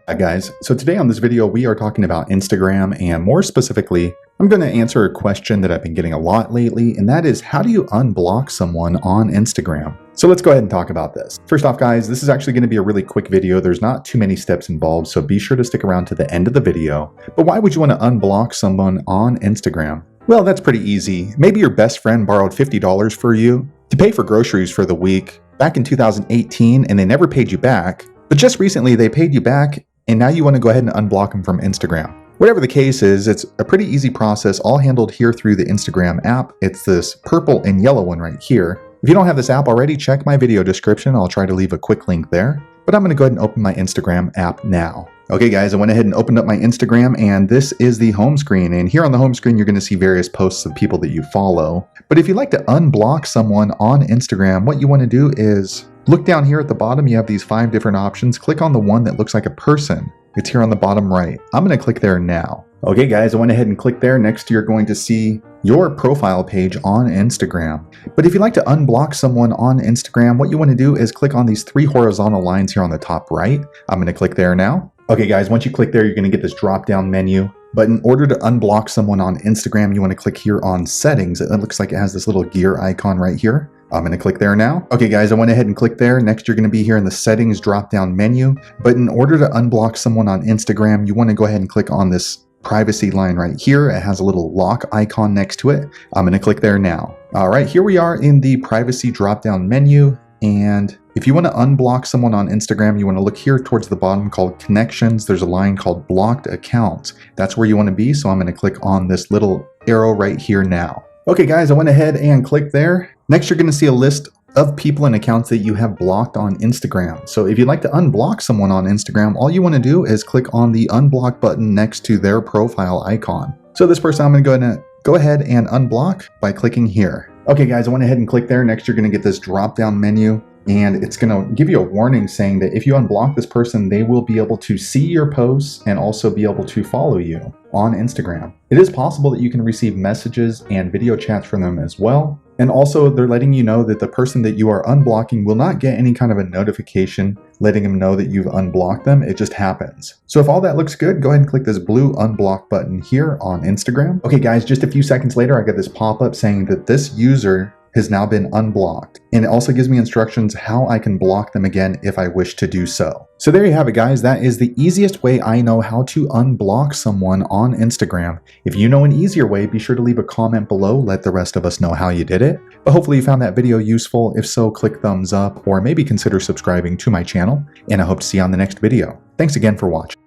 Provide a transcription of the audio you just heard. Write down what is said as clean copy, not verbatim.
Hi guys, so today on this video we are talking about Instagram, and more specifically I'm going to answer a question that I've been getting a lot lately, and that is, how do you unblock someone on Instagram? So let's go ahead and talk about this. First off guys, this is actually going to be a really quick video. There's not too many steps involved, so be sure to stick around to the end of the video. But why would you want to unblock someone on Instagram? Well, that's pretty easy. Maybe your best friend borrowed $50 for you to pay for groceries for the week back in 2018 and they never paid you back, but just recently they paid you back and now you want to go ahead and unblock them from Instagram. Whatever the case is, it's a pretty easy process, all handled here through the Instagram app. It's this purple and yellow one right here. If you don't have this app already, check my video description. I'll try to leave a quick link there. But I'm going to go ahead and open my Instagram app now. Okay guys, I went ahead and opened up my Instagram, and this is the home screen. And here on the home screen, you're going to see various posts of people that you follow. But if you'd like to unblock someone on Instagram, what you want to do is look down here at the bottom. You have these 5 different options. Click on the one that looks like a person. It's here on the bottom right. I'm going to click there now. Okay guys, I went ahead and clicked there. Next, you're going to see your profile page on Instagram. But if you'd like to unblock someone on Instagram, what you want to do is click on these 3 horizontal lines here on the top right. I'm going to click there now. Okay guys, once you click there, you're going to get this drop-down menu. But in order to unblock someone on Instagram, you want to click here on settings. It looks like it has this little gear icon right here. I'm going to click there now. Okay guys, I went ahead and clicked there. Next, you're going to be here in the settings drop-down menu. But in order to unblock someone on Instagram, you want to go ahead and click on this privacy line right here. It has a little lock icon next to it. I'm going to click there now. All right, here we are in the privacy drop-down menu. And if you want to unblock someone on Instagram, you want to look here towards the bottom called connections. There's a line called blocked accounts. That's where you want to be. So I'm going to click on this little arrow right here now. Okay guys, I went ahead and clicked there. Next, you're going to see a list of people and accounts that you have blocked on Instagram. So if you'd like to unblock someone on Instagram, all you want to do is click on the unblock button next to their profile icon. So this person, I'm going to go ahead and unblock by clicking here. Okay guys, I went ahead and clicked there. Next, you're going to get this drop down menu, and it's going to give you a warning saying that if you unblock this person, they will be able to see your posts and also be able to follow you on Instagram. It is possible that you can receive messages and video chats from them as well. And also, they're letting you know that the person that you are unblocking will not get any kind of a notification letting them know that you've unblocked them. It just happens. So if all that looks good, go ahead and click this blue unblock button here on Instagram. Okay guys, just a few seconds later, I get this pop-up saying that this user has now been unblocked. And it also gives me instructions how I can block them again if I wish to do so. So there you have it guys. That is the easiest way I know how to unblock someone on Instagram. If you know an easier way, be sure to leave a comment below. Let the rest of us know how you did it. But hopefully you found that video useful. If so, click thumbs up or maybe consider subscribing to my channel. And I hope to see you on the next video. Thanks again for watching.